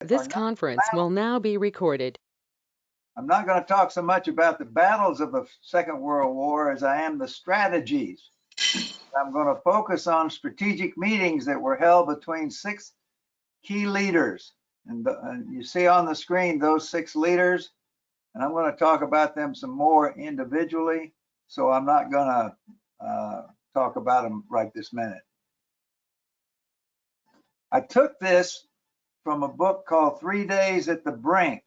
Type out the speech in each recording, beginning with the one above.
This conference will now be recorded. I'm not going to talk so much about the battles of the Second World War as I am the strategies. I'm going to focus on strategic meetings that were held between 6 key leaders. And you see on the screen those 6 leaders, and I'm going to talk about them some more individually. So I'm not going to talk about them right this minute. I took this from a book called 3 Days at the Brink,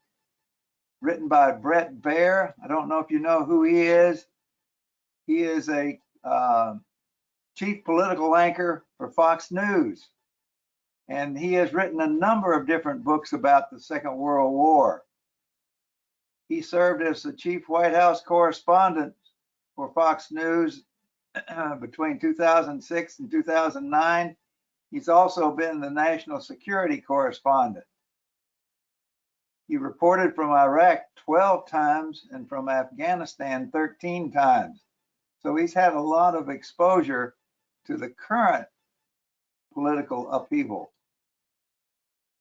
written by Brett Baer. I don't know if you know who he is. He is a chief political anchor for Fox News. And he has written a number of different books about the Second World War. He served as the chief White House correspondent for Fox News between 2006 and 2009. He's also been the national security correspondent. He reported from Iraq 12 times and from Afghanistan 13 times. So he's had a lot of exposure to the current political upheaval.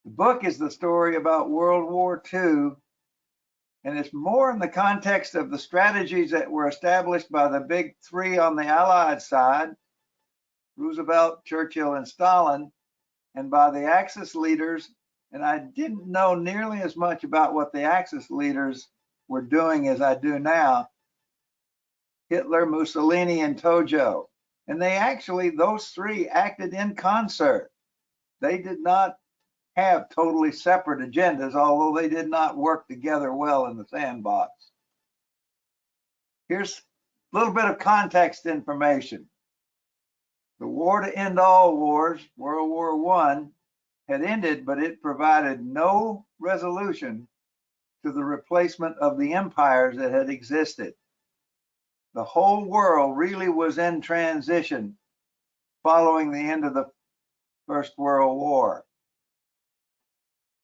The book is the story about World War II, and it's more in the context of the strategies that were established by the big 3 on the Allied side, Roosevelt, Churchill, and Stalin, and by the Axis leaders. And I didn't know nearly as much about what the Axis leaders were doing as I do now. Hitler, Mussolini, and Tojo. And they actually, those 3 acted in concert. They did not have totally separate agendas, although they did not work together well in the sandbox. Here's a little bit of context information. The war to end all wars, World War I, had ended, but it provided no resolution to the replacement of the empires that had existed. The whole world really was in transition following the end of the First World War.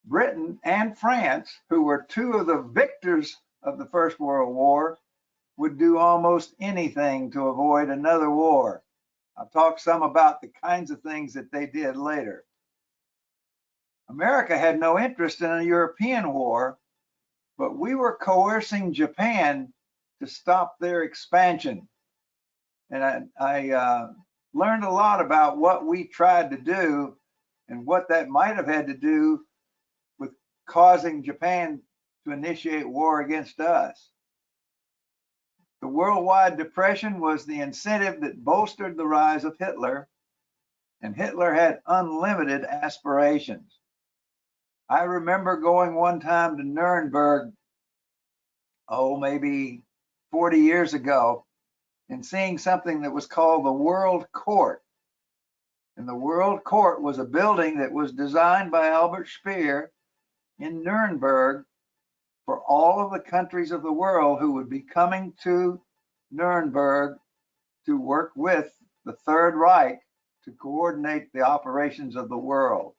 Britain and France, who were 2 of the victors of the First World War, would do almost anything to avoid another war. I'll talk some about the kinds of things that they did later. America had no interest in a European war, but we were coercing Japan to stop their expansion. And I learned a lot about what we tried to do and what that might have had to do with causing Japan to initiate war against us. The worldwide depression was the incentive that bolstered the rise of Hitler, and Hitler had unlimited aspirations. I remember going one time to Nuremberg, maybe 40 years ago, and seeing something that was called the World Court. And the World Court was a building that was designed by Albert Speer in Nuremberg for all of the countries of the world who would be coming to Nuremberg to work with the Third Reich to coordinate the operations of the world.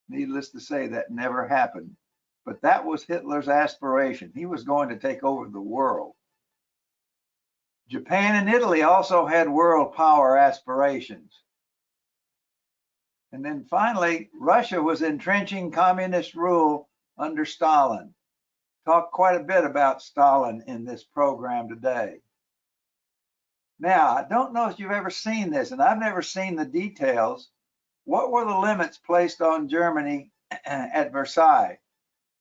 Needless to say, that never happened. But that was Hitler's aspiration. He was going to take over the world. Japan and Italy also had world power aspirations. And then finally, Russia was entrenching communist rule under Stalin. Talk quite a bit about Stalin in this program today. Now, I don't know if you've ever seen this, and I've never seen the details. What were the limits placed on Germany at Versailles?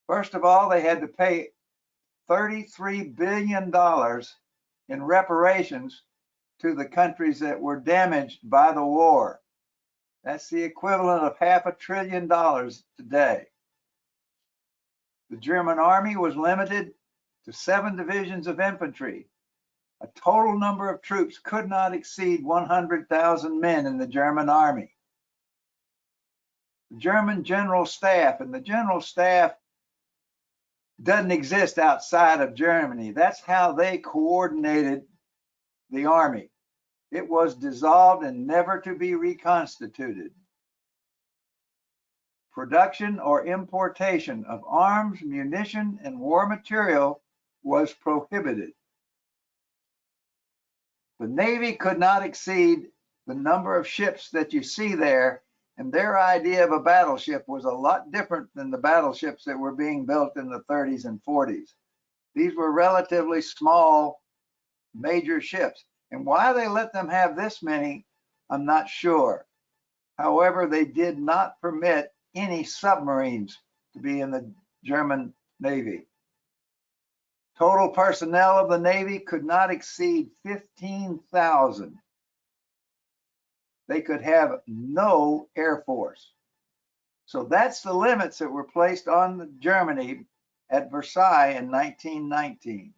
First of all, they had to pay $33 billion in reparations to the countries that were damaged by the war. That's the equivalent of $500 billion today. The German army was limited to 7 divisions of infantry. A total number of troops could not exceed 100,000 men in the German army. The German General Staff, and the General Staff doesn't exist outside of Germany. That's how they coordinated the army. It was dissolved and never to be reconstituted. Production or importation of arms, munition, and war material was prohibited. The Navy could not exceed the number of ships that you see there And their idea of a battleship was a lot different than the battleships that were being built in the 30s and 40s. These were relatively small major ships. And why they let them have this many, I'm not sure. However, they did not permit any submarines to be in the German Navy. Total personnel of the Navy could not exceed 15,000. They could have no air force. So that's the limits that were placed on Germany at Versailles in 1919.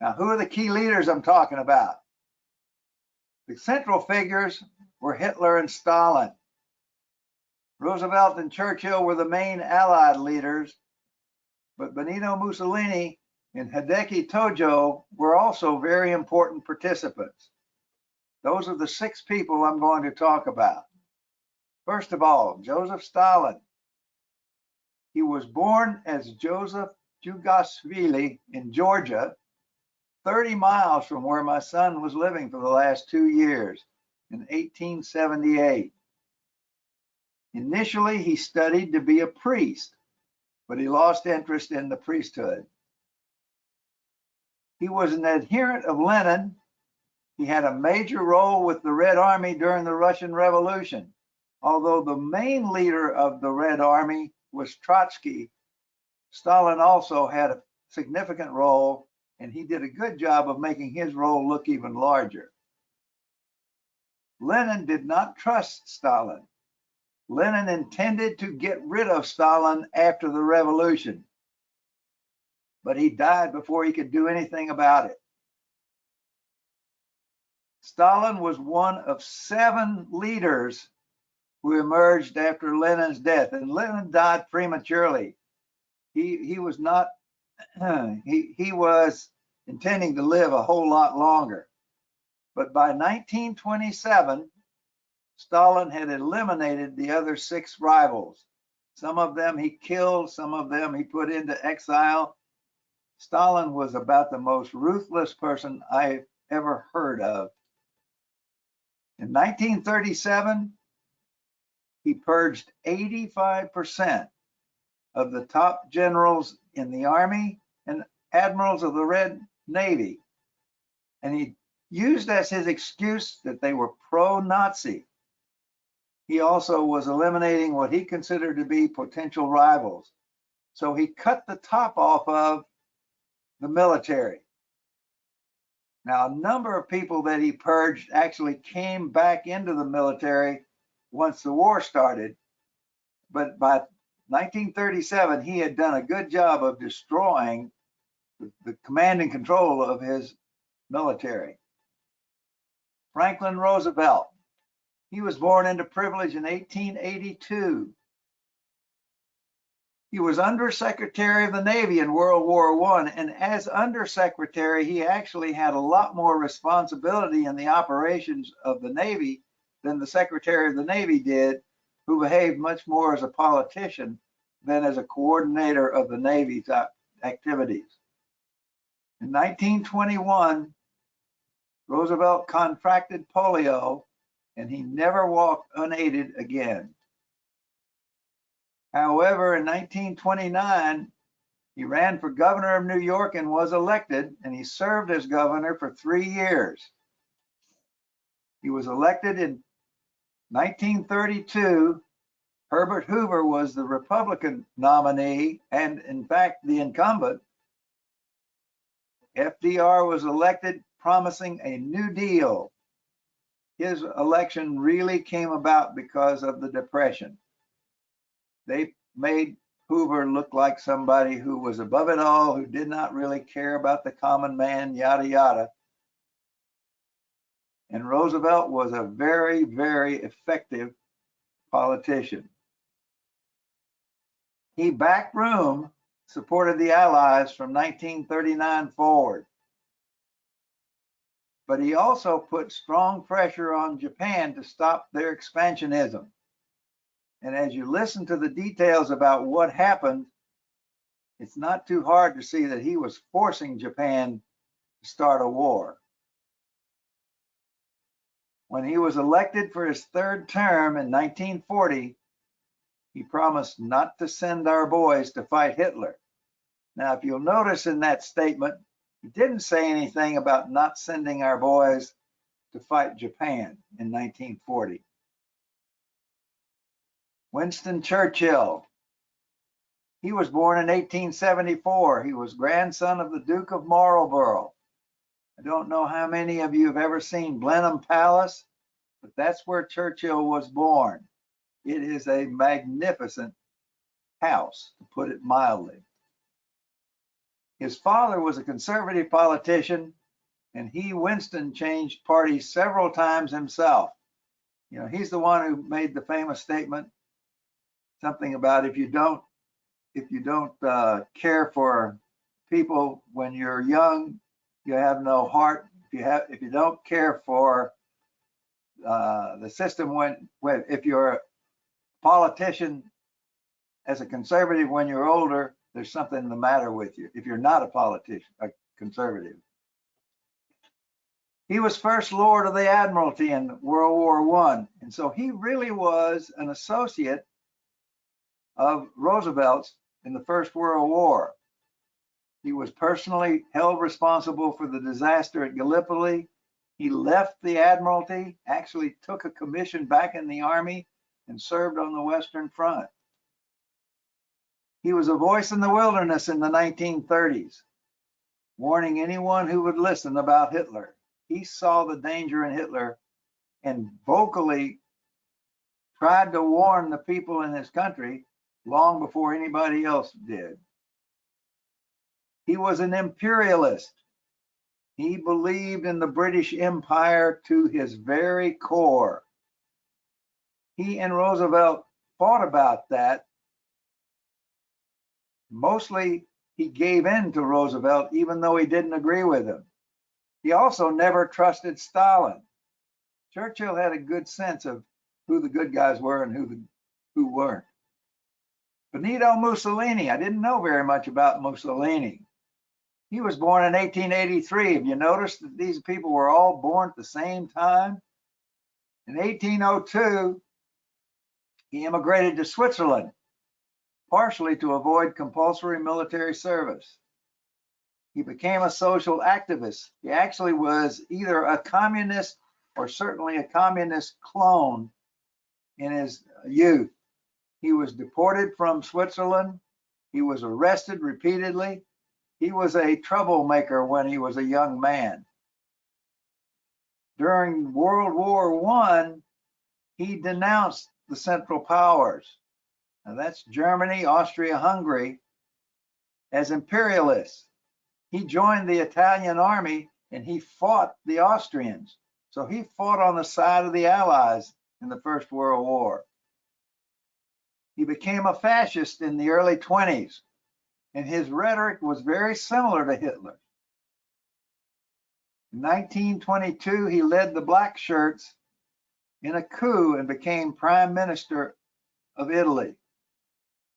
Now, who are the key leaders I'm talking about? The central figures were Hitler and Stalin. Roosevelt and Churchill were the main Allied leaders, but Benito Mussolini and Hideki Tojo were also very important participants. Those are the 6 people I'm going to talk about. First of all, Joseph Stalin. He was born as Joseph Jugashvili in Georgia, 30 miles from where my son was living for the last 2 years, in 1878. Initially, he studied to be a priest, but he lost interest in the priesthood. He was an adherent of Lenin. He had a major role with the Red Army during the Russian Revolution. Although the main leader of the Red Army was Trotsky, Stalin also had a significant role, and he did a good job of making his role look even larger. Lenin did not trust Stalin. Lenin intended to get rid of Stalin after the revolution, but he died before he could do anything about it. Stalin was one of 7 leaders who emerged after Lenin's death, and Lenin died prematurely. He was not, he was intending to live a whole lot longer. But by 1927, Stalin had eliminated the other 6 rivals. Some of them he killed, some of them he put into exile. Stalin was about the most ruthless person I've ever heard of. In 1937, he purged 85% of the top generals in the Army and admirals of the Red Navy. And he used as his excuse that they were pro-Nazi. He also was eliminating what he considered to be potential rivals. So he cut the top off of the military. Now, a number of people that he purged actually came back into the military once the war started. But by 1937, he had done a good job of destroying the command and control of his military. Franklin Roosevelt. He was born into privilege in 1882. He was Undersecretary of the Navy in World War I, and as Undersecretary, he actually had a lot more responsibility in the operations of the Navy than the Secretary of the Navy did, who behaved much more as a politician than as a coordinator of the Navy's activities. In 1921, Roosevelt contracted polio, and he never walked unaided again. However, in 1929, he ran for governor of New York and was elected, and he served as governor for 3 years. He was elected in 1932. Herbert Hoover was the Republican nominee and, in fact, the incumbent. FDR was elected, promising a New Deal. His election really came about because of the Depression. They made Hoover look like somebody who was above it all, who did not really care about the common man, yada, yada. And Roosevelt was a very, very effective politician. He backroom supported the Allies from 1939 forward. But he also put strong pressure on Japan to stop their expansionism. And as you listen to the details about what happened, it's not too hard to see that he was forcing Japan to start a war. When he was elected for his third term in 1940, he promised not to send our boys to fight Hitler. Now, if you'll notice in that statement, he didn't say anything about not sending our boys to fight Japan in 1940. Winston Churchill. He was born in 1874. He was grandson of the Duke of Marlborough. I don't know how many of you have ever seen Blenheim Palace, but that's where Churchill was born. It is a magnificent house, to put it mildly. His father was a conservative politician, and he, Winston, changed parties several times himself. You know, he's the one who made the famous statement, something about if you don't care for people when you're young, you have no heart. If you don't care for the system if you're a politician as a conservative when you're older, there's something the matter with you. If you're not a politician, a conservative. He was First Lord of the Admiralty in World War I, and so he really was an associate of Roosevelt's in the First World War. He was personally held responsible for the disaster at Gallipoli. He left the Admiralty, actually took a commission back in the Army, and served on the Western Front. He was a voice in the wilderness in the 1930s, warning anyone who would listen about Hitler. He saw the danger in Hitler and vocally tried to warn the people in his country long before anybody else did. He was an imperialist. He believed in the British Empire to his very core. He and Roosevelt fought about that. Mostly, he gave in to Roosevelt, even though he didn't agree with him. He also never trusted Stalin. Churchill had a good sense of who the good guys were and who weren't. Benito Mussolini, I didn't know very much about Mussolini. He was born in 1883. Have you noticed that these people were all born at the same time? In 1802, he immigrated to Switzerland, partially to avoid compulsory military service. He became a social activist. He actually was either a communist or certainly a communist clone in his youth. He was deported from Switzerland. He was arrested repeatedly. He was a troublemaker when he was a young man. During World War I, he denounced the Central Powers, and that's Germany, Austria, Hungary, as imperialists. He joined the Italian army and he fought the Austrians. So he fought on the side of the Allies in the First World War. He became a fascist in the early 20s, and his rhetoric was very similar to Hitler. In 1922, he led the Black Shirts in a coup and became Prime Minister of Italy.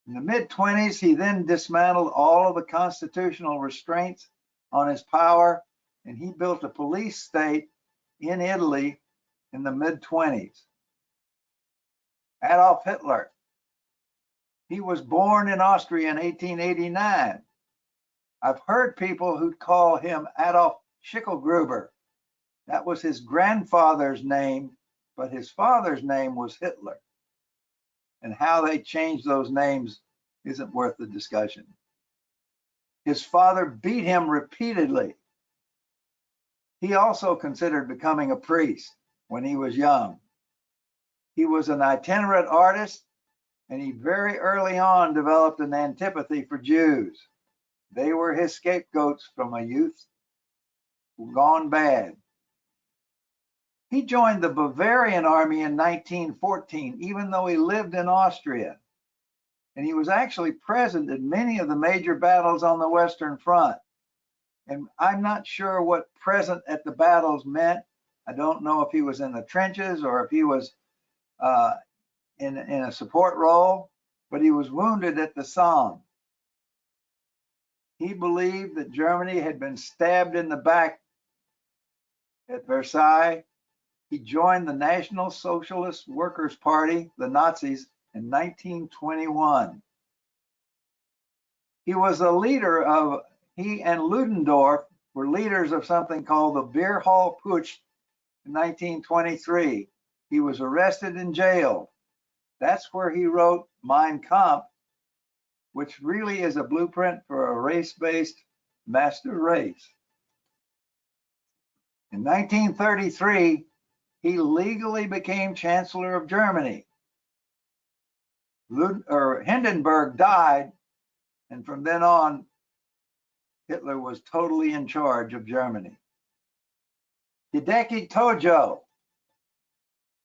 In the mid-20s, he then dismantled all of the constitutional restraints on his power, and he built a police state in Italy in the mid-20s. Adolf Hitler. He was born in Austria in 1889. I've heard people who call him Adolf Schicklgruber. That was his grandfather's name, but his father's name was Hitler. And how they changed those names isn't worth the discussion. His father beat him repeatedly. He also considered becoming a priest when he was young. He was an itinerant artist, and he very early on developed an antipathy for Jews. They were his scapegoats from a youth gone bad. He joined the Bavarian army in 1914, even though he lived in Austria. And he was actually present in many of the major battles on the Western Front. And I'm not sure what present at the battles meant. I don't know if he was in the trenches or if he was in a support role, but he was wounded at the Somme. He believed that Germany had been stabbed in the back at Versailles. He joined the National Socialist Workers' Party, the Nazis, in 1921. He and Ludendorff were leaders of something called the Beer Hall Putsch in 1923. He was arrested and jailed. That's where he wrote Mein Kampf, which really is a blueprint for a race-based master race. In 1933, he legally became Chancellor of Germany. Hindenburg died, and from then on, Hitler was totally in charge of Germany. Hideki Tojo,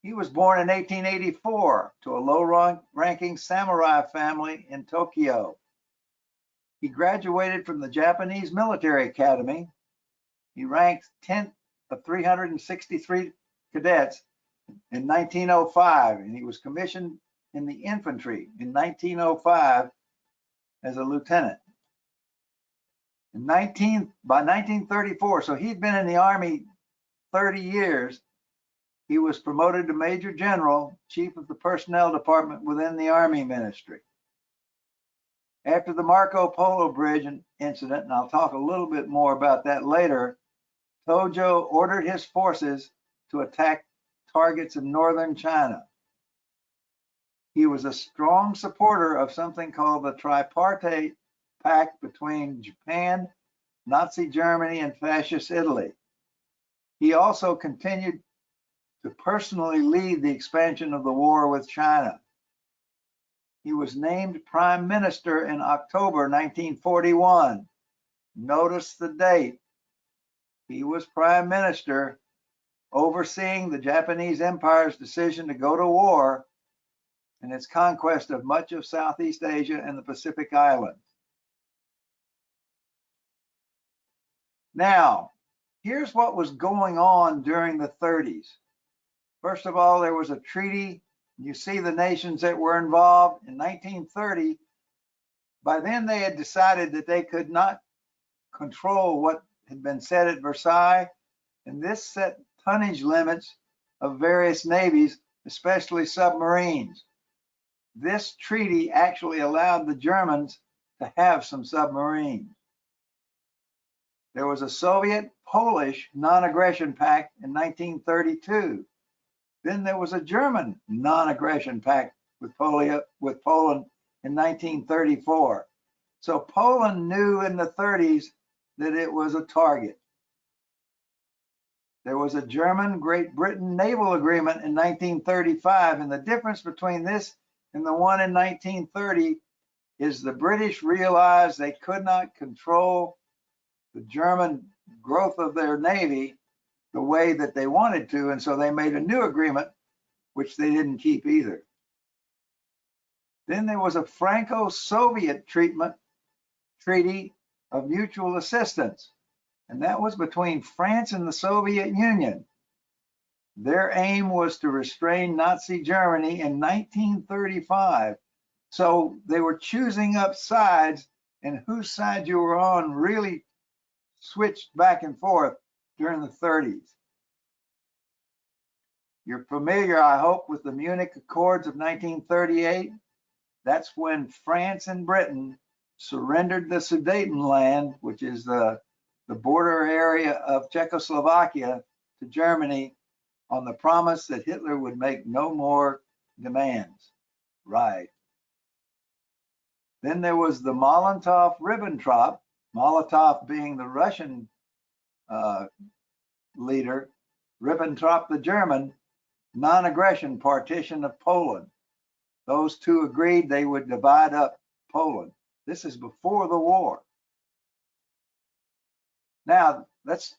he was born in 1884 to a low-ranking samurai family in Tokyo. He graduated from the Japanese Military Academy. He ranked 10th of 363 cadets in 1905, and he was commissioned in the infantry in 1905 as a lieutenant. By 1934, so he'd been in the Army 30 years, he was promoted to Major General, Chief of the Personnel Department within the Army Ministry. After the Marco Polo Bridge incident, and I'll talk a little bit more about that later, Tojo ordered his forces to attack targets in northern China. He was a strong supporter of something called the Tripartite Pact between Japan, Nazi Germany, and Fascist Italy. He also continued to personally lead the expansion of the war with China. He was named Prime Minister in October 1941. Notice the date. He was Prime Minister overseeing the Japanese Empire's decision to go to war and its conquest of much of Southeast Asia and the Pacific Islands. Now, here's what was going on during the 30s. First of all, there was a treaty. You see the nations that were involved in 1930. By then, they had decided that they could not control what had been said at Versailles, and this set tonnage limits of various navies, especially submarines. This treaty actually allowed the Germans to have some submarines. There was a Soviet-Polish non-aggression pact in 1932. Then there was a German non-aggression pact with Poland in 1934. So Poland knew in the 30s that it was a target. There was a German-Great Britain naval agreement in 1935, and the difference between this and the one in 1930 is the British realized they could not control the German growth of their navy the way that they wanted to, and so they made a new agreement, which they didn't keep either. Then there was a Franco-Soviet treaty of mutual assistance, and that was between France and the Soviet Union. Their aim was to restrain Nazi Germany in 1935. So they were choosing up sides, and whose side you were on really switched back and forth during the 30s. You're familiar, I hope, with the Munich Accords of 1938. That's when France and Britain surrendered the Sudetenland, which is the border area of Czechoslovakia, to Germany on the promise that Hitler would make no more demands. Right. Then there was the Molotov-Ribbentrop, Molotov being the Russian leader, Ribbentrop the German, non-aggression partition of Poland. Those two agreed they would divide up Poland. This is before the war. Now, let's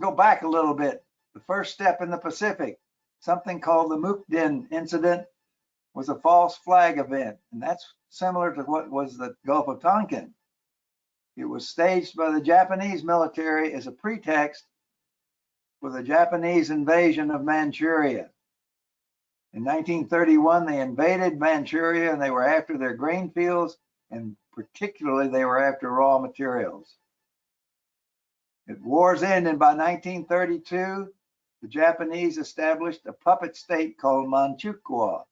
go back a little bit. The first step in the Pacific, something called the Mukden incident, was a false flag event, and that's similar to what was the Gulf of Tonkin. It was staged by the Japanese military as a pretext for the Japanese invasion of Manchuria. In 1931, they invaded Manchuria, and they were after their grain fields, and particularly they were after raw materials. At war's end, and by 1932, the Japanese established a puppet state called Manchukuo,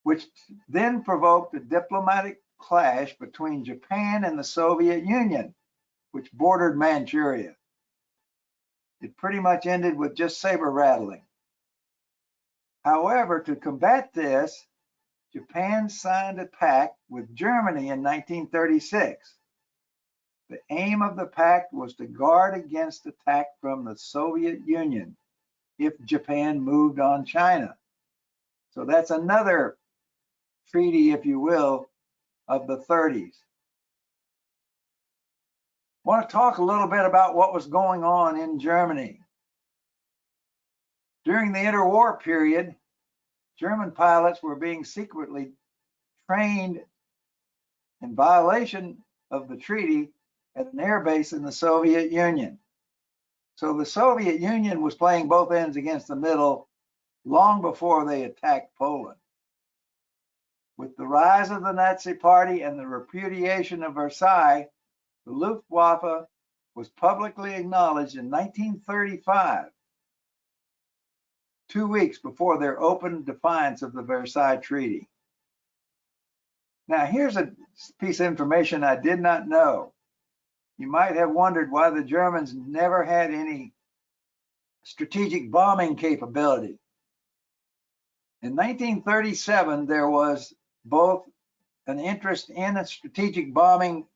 which then provoked a diplomatic clash between Japan and the Soviet Union, which bordered Manchuria. It pretty much ended with just saber rattling. However, to combat this, Japan signed a pact with Germany in 1936. The aim of the pact was to guard against attack from the Soviet Union if Japan moved on China. So that's another treaty, if you will, of the 30s. I want to talk a little bit about what was going on in Germany. During the interwar period, German pilots were being secretly trained in violation of the treaty at an air base in the Soviet Union. So the Soviet Union was playing both ends against the middle long before they attacked Poland. With the rise of the Nazi Party and the repudiation of Versailles, the Luftwaffe was publicly acknowledged in 1935, 2 weeks before their open defiance of the Versailles Treaty. Now, here's a piece of information I did not know. You might have wondered why the Germans never had any strategic bombing capability. In 1937, there was both an interest in a strategic bombing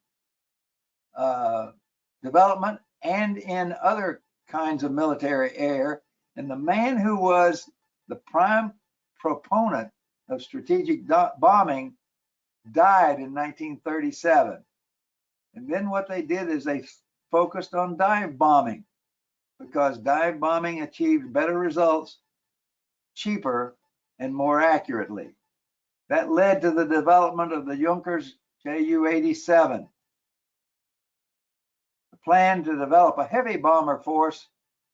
development and in other kinds of military air. And the man who was the prime proponent of strategic bombing died in 1937. And then what they did is they focused on dive bombing, because dive bombing achieved better results, cheaper, and more accurately. That led to the development of the Junkers Ju-87. The plan to develop a heavy bomber force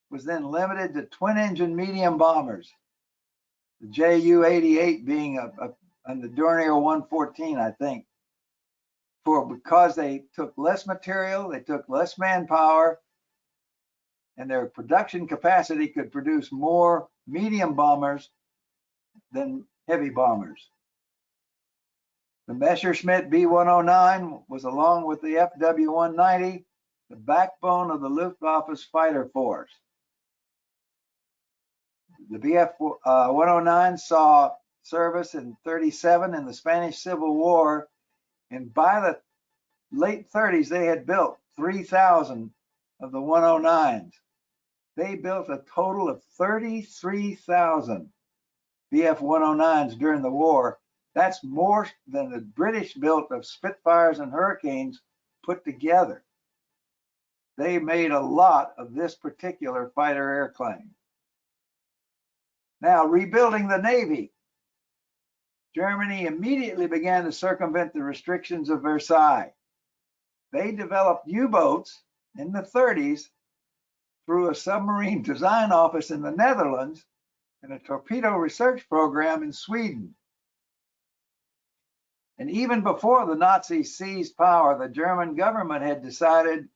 was then limited to twin-engine medium bombers, the Ju-88 being and the Dornier 114, I think, because they took less material, they took less manpower, and their production capacity could produce more medium bombers than heavy bombers. The Messerschmitt B-109 was, along with the FW-190, the backbone of the Luftwaffe's fighter force. The Bf-109 saw service in 37 in the Spanish Civil War, and by the late 30s, they had built 3,000 of the 109s. They built a total of 33,000 Bf-109s during the war. That's more than the British built of Spitfires and Hurricanes put together. They made a lot of this particular fighter airplane. Now, rebuilding the Navy. Germany immediately began to circumvent the restrictions of Versailles. They developed U-boats in the 30s through a submarine design office in the Netherlands and a torpedo research program in Sweden. And even before the Nazis seized power, the German government had decided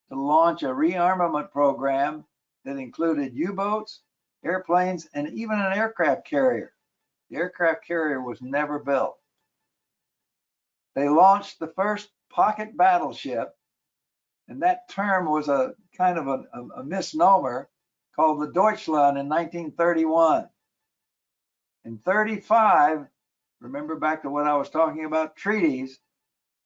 to launch a rearmament program that included U-boats, airplanes, and even an aircraft carrier. The aircraft carrier was never built. They launched the first pocket battleship, and that term was a kind of a misnomer, called the Deutschland in 1931. In 35, remember back to what I was talking about, treaties,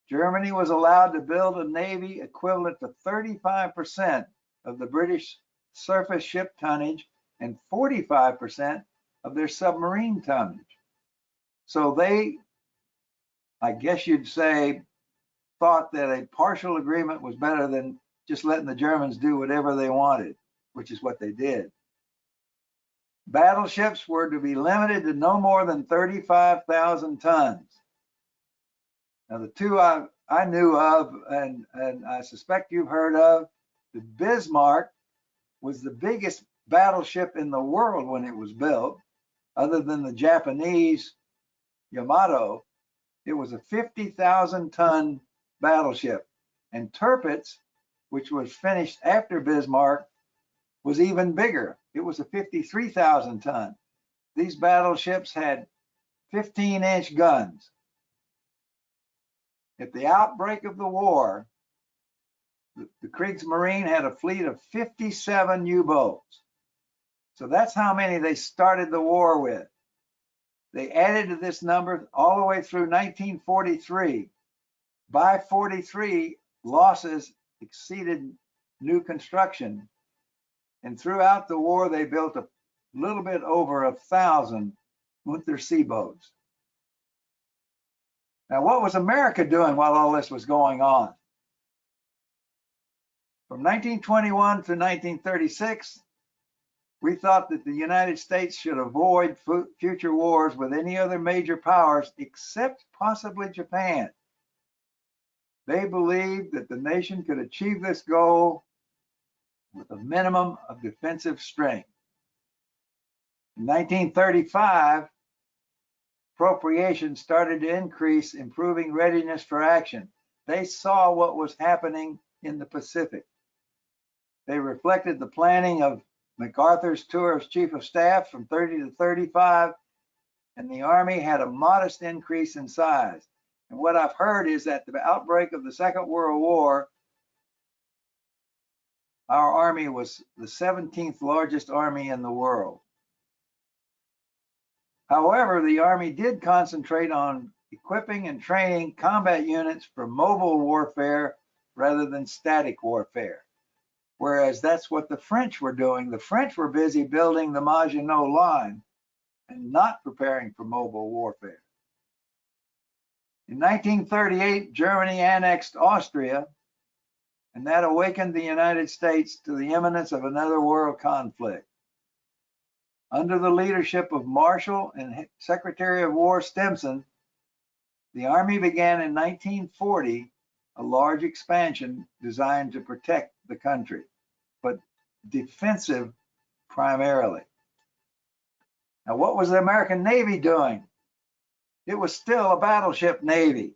Germany was allowed to build a navy equivalent to 35% of the British surface ship tonnage and 45% of their submarine tonnage. So they, I guess you'd say, thought that a partial agreement was better than just letting the Germans do whatever they wanted, which is what they did. Battleships were to be limited to no more than 35,000 tons. Now, the two I knew of, and I suspect you've heard of, the Bismarck was the biggest battleship in the world when it was built, other than the Japanese Yamato. It was a 50,000 ton battleship. And Tirpitz, which was finished after Bismarck, was even bigger. It was a 53,000 ton. These battleships had 15-inch guns. At the outbreak of the war, the Kriegsmarine had a fleet of 57 U-boats. So that's how many they started the war with. They added to this number all the way through 1943. By 43, losses exceeded new construction. And throughout the war, they built a little bit over 1,000 Untersee boats. Now, what was America doing while all this was going on? From 1921 to 1936, we thought that the United States should avoid future wars with any other major powers except possibly Japan. They believed that the nation could achieve this goal with a minimum of defensive strength. In 1935, appropriations started to increase, improving readiness for action. They saw what was happening in the Pacific. They reflected the planning of MacArthur's tour as chief of staff from 30 to 35, and the Army had a modest increase in size. And what I've heard is that the outbreak of the Second World War, our Army was the 17th largest army in the world. However, the Army did concentrate on equipping and training combat units for mobile warfare rather than static warfare. Whereas that's what the French were doing. The French were busy building the Maginot Line and not preparing for mobile warfare. In 1938, Germany annexed Austria, and that awakened the United States to the imminence of another world conflict. Under the leadership of Marshall and Secretary of War Stimson, the Army began in 1940 a large expansion designed to protect the country, but defensive primarily. Now, what was the American Navy doing? It was still a battleship navy.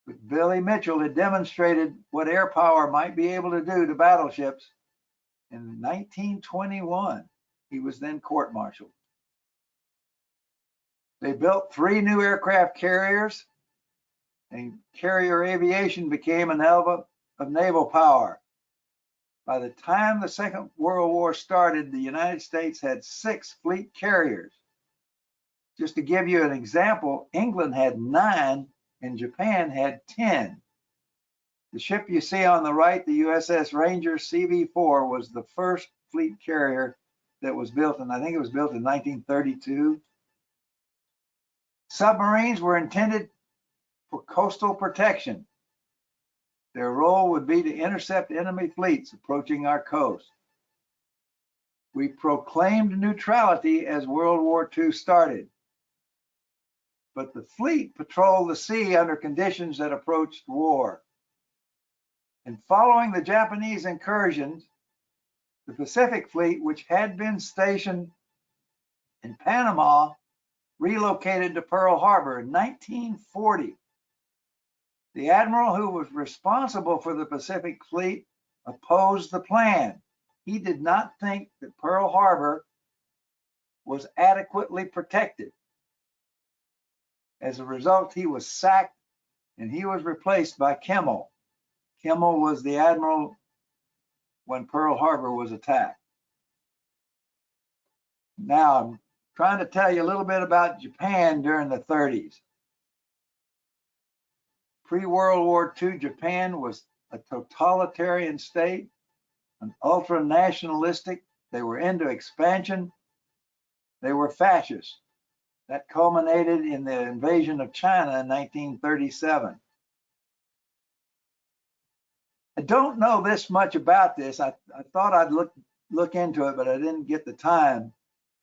But Billy Mitchell had demonstrated what air power might be able to do to battleships. In 1921, he was then court-martialed. They built 3 new aircraft carriers, and carrier aviation became an element of naval power. By the time the Second World War started, the United States had 6 fleet carriers. Just to give you an example, England had 9 and Japan had 10. The ship you see on the right, the USS Ranger CV-4, was the first fleet carrier that was built, and I think it was built in 1932. Submarines were intended for coastal protection. Their role would be to intercept enemy fleets approaching our coast. We proclaimed neutrality as World War II started, but the fleet patrolled the sea under conditions that approached war. And following the Japanese incursions, the Pacific Fleet, which had been stationed in Panama, relocated to Pearl Harbor in 1940. The admiral who was responsible for the Pacific Fleet opposed the plan. He did not think that Pearl Harbor was adequately protected. As a result, he was sacked and he was replaced by Kimmel. Kimmel was the admiral when Pearl Harbor was attacked. Now, I'm trying to tell you a little bit about Japan during the 30s. Pre-World War II, Japan was a totalitarian state, an ultra-nationalistic. They were into expansion. They were fascist. That culminated in the invasion of China in 1937. I don't know this much about this. I thought I'd look into it, but I didn't get the time.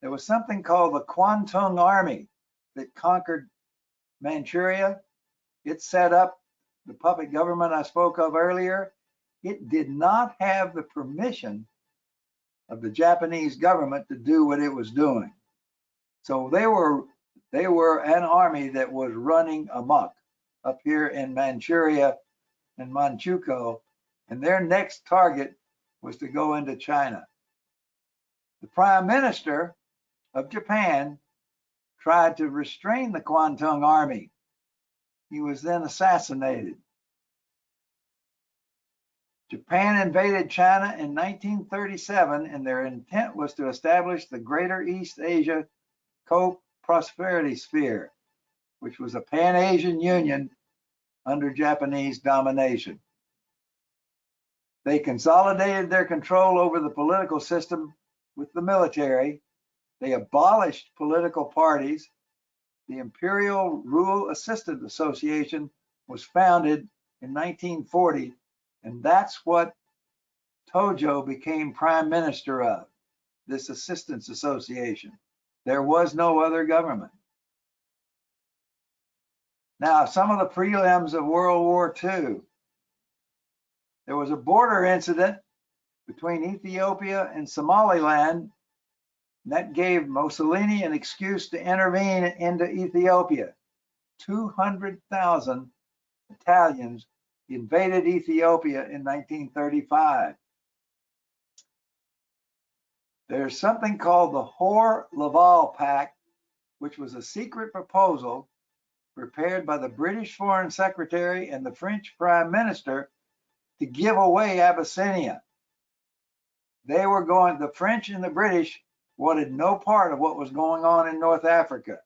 There was something called the Kwantung Army that conquered Manchuria. It set up the puppet government I spoke of earlier. It did not have the permission of the Japanese government to do what it was doing. So they were an army that was running amok up here in Manchuria and Manchukuo, and their next target was to go into China. The Prime Minister of Japan tried to restrain the Kwantung Army. He was then assassinated. Japan invaded China in 1937, and their intent was to establish the Greater East Asia Co-Prosperity Sphere, which was a Pan-Asian Union under Japanese domination. They consolidated their control over the political system with the military. They abolished political parties. The Imperial Rule Assistance Association was founded in 1940, and that's what Tojo became prime minister of, this assistance association. There was no other government. Now, some of the prelims of World War II. There was a border incident between Ethiopia and Somaliland, and that gave Mussolini an excuse to intervene into Ethiopia. 200,000 Italians invaded Ethiopia in 1935. There's something called the Laval Pact, which was a secret proposal prepared by the British Foreign Secretary and the French Prime Minister to give away Abyssinia. The French and the British wanted no part of what was going on in North Africa.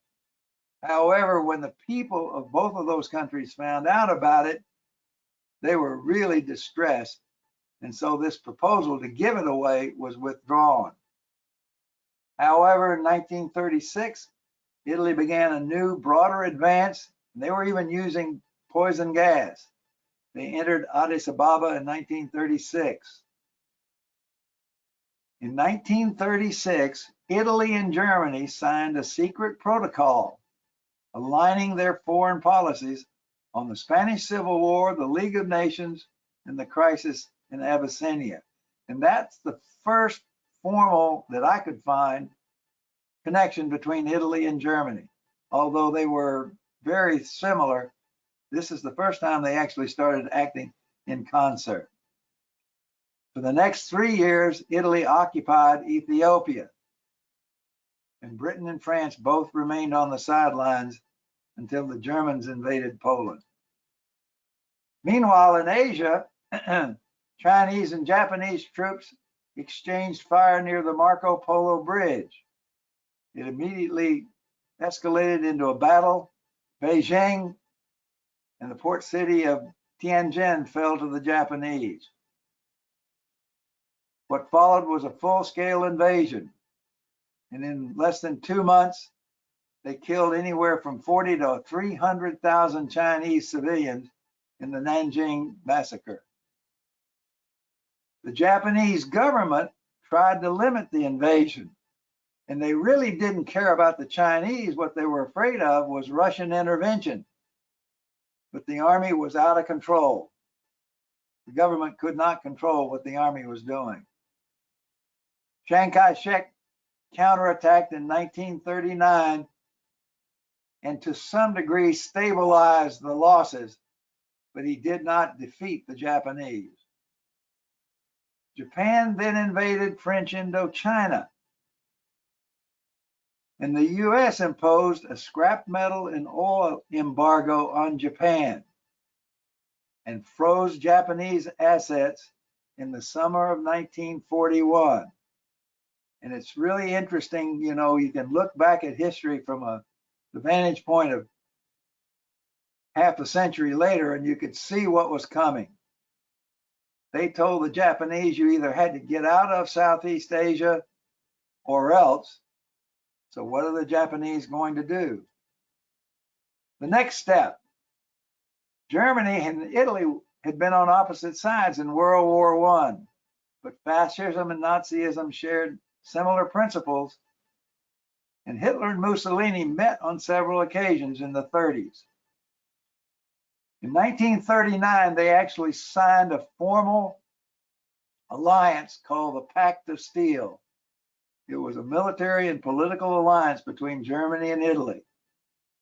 However, when the people of both of those countries found out about it, they were really distressed. And so this proposal to give it away was withdrawn. However, in 1936, Italy began a new, broader advance, and they were even using poison gas. They entered Addis Ababa in 1936. In 1936, Italy and Germany signed a secret protocol aligning their foreign policies on the Spanish Civil War, the League of Nations, and the crisis in Abyssinia. And that's the first formal, that I could find, connection between Italy and Germany. Although they were very similar, this is the first time they actually started acting in concert. For the next 3 years, Italy occupied Ethiopia, and Britain and France both remained on the sidelines until the Germans invaded Poland. Meanwhile, in Asia, Chinese and Japanese troops exchanged fire near the Marco Polo Bridge. It immediately escalated into a battle. Beijing and the port city of Tianjin fell to the Japanese. What followed was a full-scale invasion, and in less than 2 months, they killed anywhere from 40 to 300,000 Chinese civilians in the Nanjing massacre. The Japanese government tried to limit the invasion, and they really didn't care about the Chinese. What they were afraid of was Russian intervention. But the army was out of control. The government could not control what the army was doing. Chiang Kai-shek counterattacked in 1939 and to some degree stabilized the losses, but he did not defeat the Japanese. Japan then invaded French Indochina, and the US imposed a scrap metal and oil embargo on Japan and froze Japanese assets in the summer of 1941. And it's really interesting, you know, you can look back at history from the vantage point of half a century later, and you could see what was coming. They told the Japanese you either had to get out of Southeast Asia or else. So what are the Japanese going to do? The next step, Germany and Italy had been on opposite sides in World War I, but fascism and Nazism shared similar principles, and Hitler and Mussolini met on several occasions in the 30s. In 1939, they actually signed a formal alliance called the Pact of Steel. It was a military and political alliance between Germany and Italy,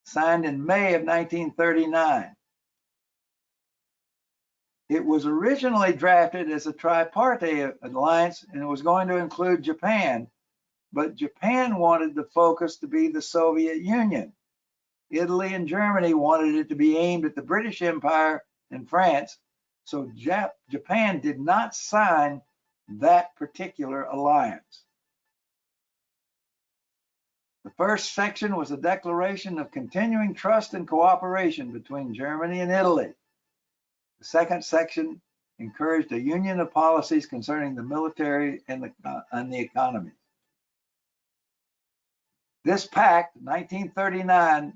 signed in May of 1939. It was originally drafted as a tripartite alliance, and it was going to include Japan, but Japan wanted the focus to be the Soviet Union. Italy and Germany wanted it to be aimed at the British Empire and France, so Japan did not sign that particular alliance. The first section was a declaration of continuing trust and cooperation between Germany and Italy. The second section encouraged a union of policies concerning the military and the economy. This pact, 1939,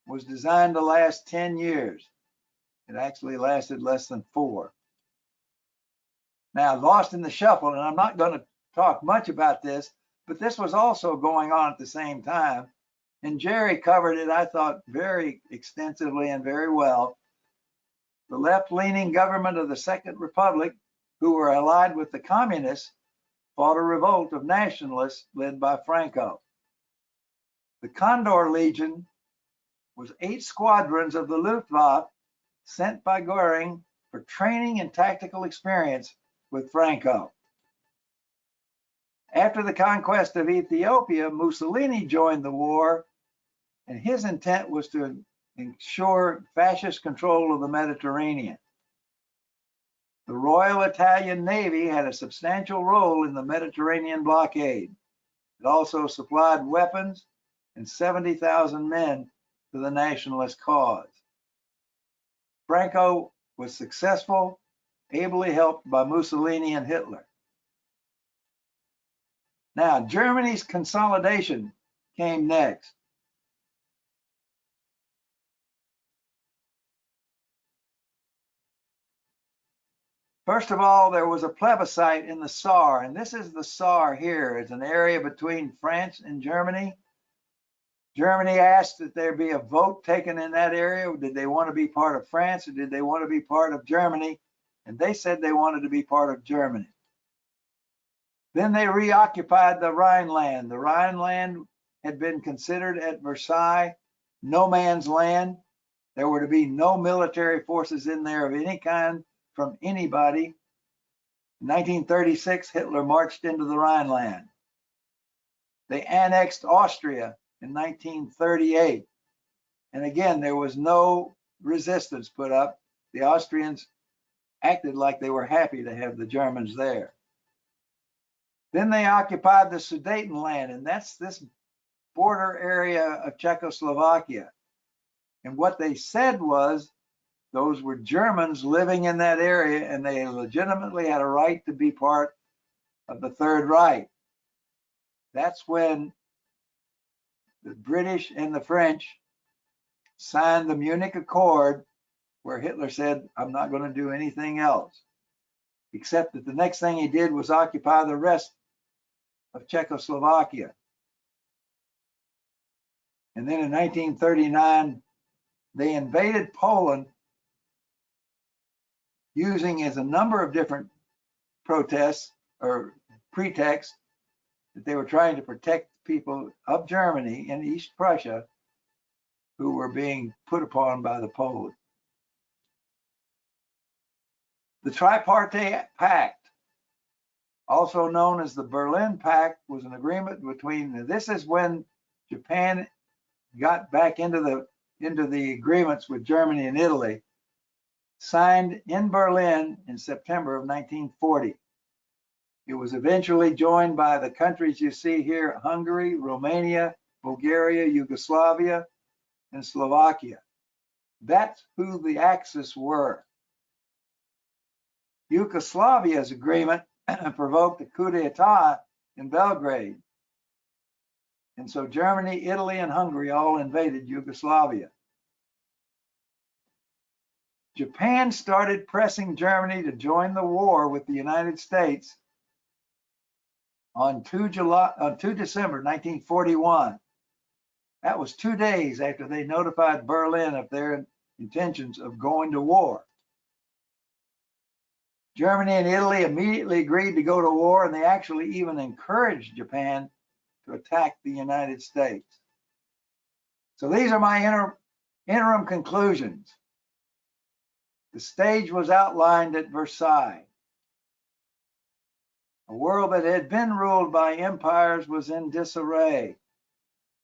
was designed to last 10 years. It actually lasted less than 4. Now, lost in the shuffle, and I'm not going to talk much about this, but this was also going on at the same time. And Jerry covered it, I thought, very extensively and very well. The left-leaning government of the Second Republic, who were allied with the communists, fought a revolt of nationalists led by Franco. The Condor Legion was 8 squadrons of the Luftwaffe sent by Goering for training and tactical experience with Franco. After the conquest of Ethiopia, Mussolini joined the war, and his intent was to ensure fascist control of the Mediterranean. The Royal Italian Navy had a substantial role in the Mediterranean blockade. It also supplied weapons and 70,000 men to the nationalist cause. Franco was successful, ably helped by Mussolini and Hitler. Now, Germany's consolidation came next. First of all, there was a plebiscite in the Saar, and this is the Saar here. It's an area between France and Germany. Germany asked that there be a vote taken in that area. Did they want to be part of France or did they want to be part of Germany? And they said they wanted to be part of Germany. Then they reoccupied the Rhineland. The Rhineland had been considered at Versailles no man's land. There were to be no military forces in there of any kind from anybody. In 1936, Hitler marched into the Rhineland. They annexed Austria in 1938. And again, there was no resistance put up. The Austrians acted like they were happy to have the Germans there. Then they occupied the Sudetenland, and that's this border area of Czechoslovakia. And what they said was those were Germans living in that area, and they legitimately had a right to be part of the Third Reich. That's when the British and the French signed the Munich Accord, where Hitler said, I'm not going to do anything else, except that the next thing he did was occupy the rest of Czechoslovakia. And then in 1939, they invaded Poland using as a number of different protests or pretexts that they were trying to protect people of Germany and East Prussia who were being put upon by the Poles. The Tripartite Pact, also known as the Berlin Pact, was an agreement between, this is when Japan got back into the agreements with Germany and Italy, signed in Berlin in September of 1940. It was eventually joined by the countries you see here: Hungary, Romania, Bulgaria, Yugoslavia, and Slovakia. That's who the Axis were. Yugoslavia's agreement provoked a coup d'etat in Belgrade. And so Germany, Italy, and Hungary all invaded Yugoslavia. Japan started pressing Germany to join the war with the United States on 2 December 1941. That was 2 days after they notified Berlin of their intentions of going to war. Germany and Italy immediately agreed to go to war, and they actually even encouraged Japan to attack the United States. So these are my interim conclusions. The stage was outlined at Versailles. A world that had been ruled by empires was in disarray.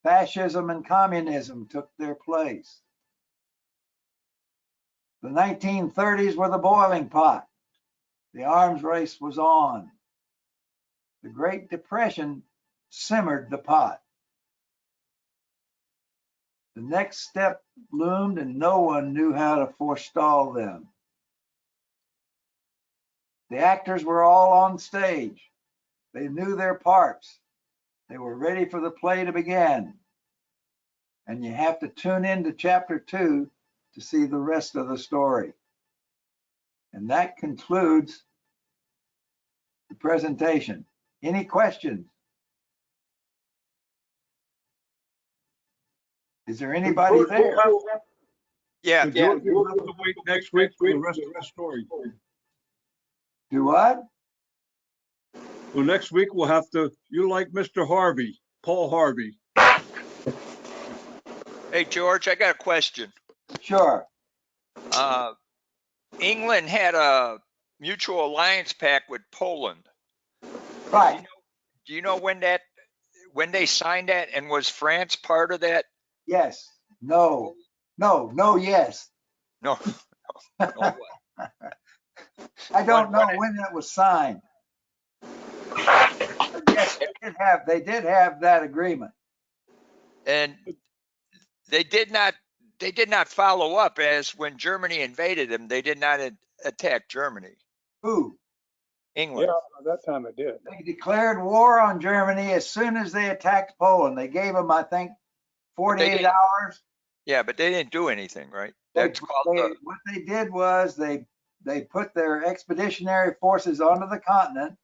Fascism and communism took their place. The 1930s were the boiling pot. The arms race was on. The Great Depression simmered the pot. The next step loomed and no one knew how to forestall them. The actors were all on stage. They knew their parts. They were ready for the play to begin. And you have to tune in to chapter 2 to see the rest of the story. And that concludes the presentation. Any questions? Is there anybody there? Yeah. George, we'll have to wait next week for the rest of the story. Do what? Well, next week we'll have to, you like Mr. Harvey, Paul Harvey. Hey, George, I got a question. Sure. England had a mutual alliance pact with Poland. Right. Do you know when they signed that, and was France part of that? Yes. No. No. No. Yes. No. No. I don't know when that was signed. But yes, they did have that agreement. And they did not follow up, as when Germany invaded them, they did not attack Germany. Who? England. Yeah, at that time it did. They declared war on Germany as soon as they attacked Poland. They gave them, I think, 48 hours. Yeah, but they didn't do anything, right? What they did was they put their expeditionary forces onto the continent.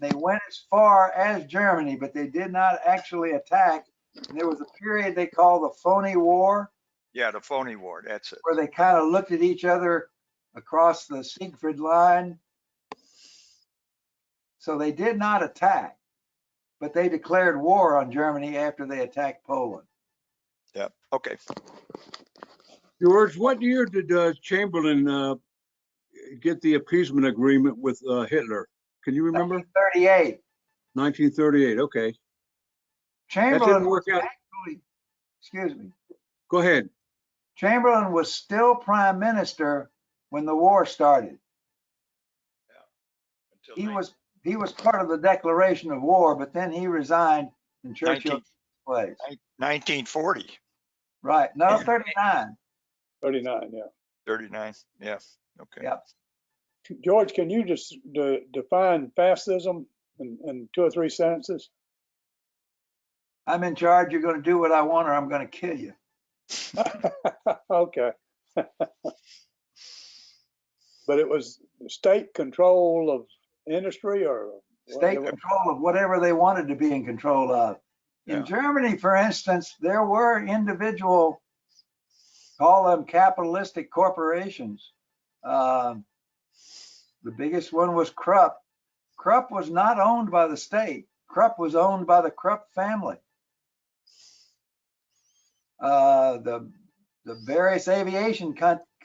They went as far as Germany, but they did not actually attack. And there was a period they call the phony war. Yeah, the phony war, that's it. Where they kind of looked at each other across the Siegfried line. So they did not attack, but they declared war on Germany after they attacked Poland. Yeah, okay. George, what year did Chamberlain get the appeasement agreement with Hitler? Can you remember? 1938. 1938, okay. Chamberlain was actually, excuse me. Go ahead. Chamberlain was still prime minister when the war started. Yeah. He was part of the declaration of war, but then he resigned in Churchill's place. 1940. Right. No, 39. 39, yeah. 39, yeah, okay. Yep. George, can you just define fascism in 2 or 3 sentences? I'm in charge. You're going to do what I want or I'm going to kill you. Okay. But it was state control of industry, or state control of whatever they wanted to be in control of. In Germany, for instance, there were individual, call them capitalistic corporations. The biggest one was Krupp. Krupp was not owned by the state. Krupp was owned by the Krupp family. The various aviation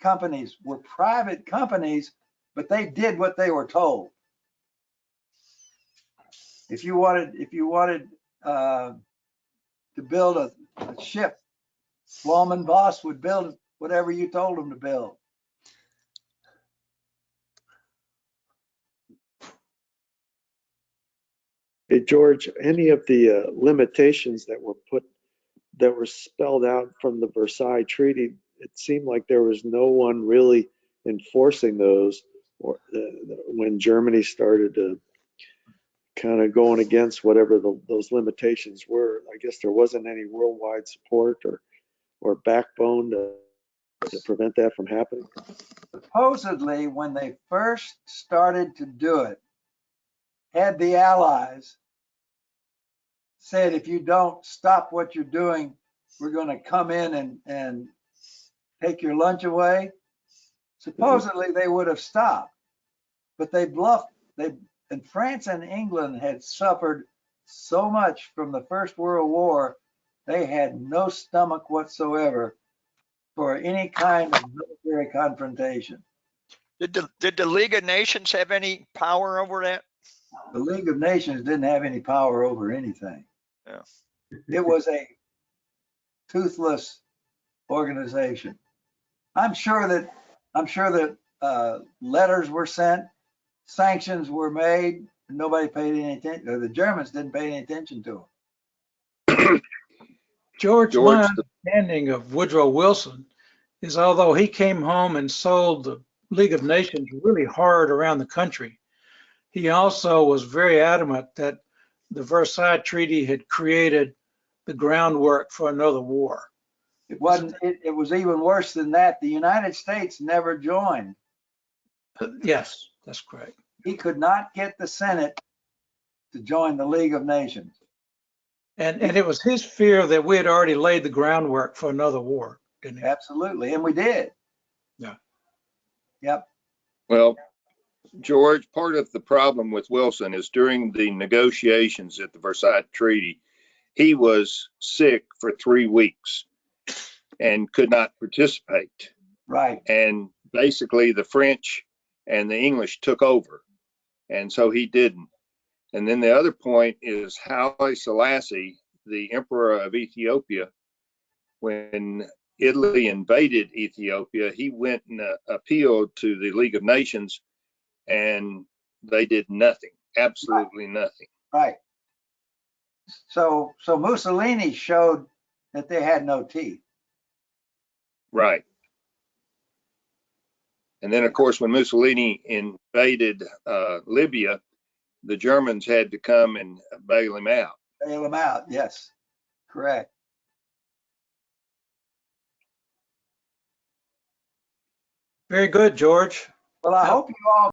companies were private companies, but they did what they were told. If you wanted to build a ship, Floman Voss would build whatever you told him to build. Hey, George, any of the limitations that were spelled out from the Versailles Treaty, it seemed like there was no one really enforcing those, or when Germany started to kind of going against whatever those limitations were. I guess there wasn't any worldwide support or backbone to prevent that from happening. Supposedly, when they first started to do it, had the Allies said, if you don't stop what you're doing, we're going to come in and take your lunch away. Supposedly they would have stopped, but they bluffed. And France and England had suffered so much from the First World War, they had no stomach whatsoever for any kind of military confrontation. Did the League of Nations have any power over that? The League of Nations didn't have any power over anything. Yeah. It was a toothless organization. I'm sure that letters were sent, sanctions were made, and nobody paid any attention, or the Germans didn't pay any attention to them. George, George, my understanding of Woodrow Wilson is although he came home and sold the League of Nations really hard around the country, he also was very adamant that the Versailles Treaty had created the groundwork for another war. It wasn't, it was even worse than that. The United States never joined. Yes, that's correct. He could not get the Senate to join the League of Nations. And it was his fear that we had already laid the groundwork for another war, didn't he? Absolutely, and we did. Yeah. Yep. well, George, part of the problem with Wilson is during the negotiations at the Versailles Treaty, he was sick for 3 weeks and could not participate. Right. And basically the French and the English took over. And so he didn't. And then the other point is Haile Selassie, the emperor of Ethiopia, when Italy invaded Ethiopia, he went and appealed to the League of Nations, and they did nothing, absolutely nothing. Right. So Mussolini showed that they had no teeth. Right. And then, of course, when Mussolini invaded Libya, the Germans had to come and bail him out. Bail them out. Yes. Correct. Very good, George. Well, I hope you all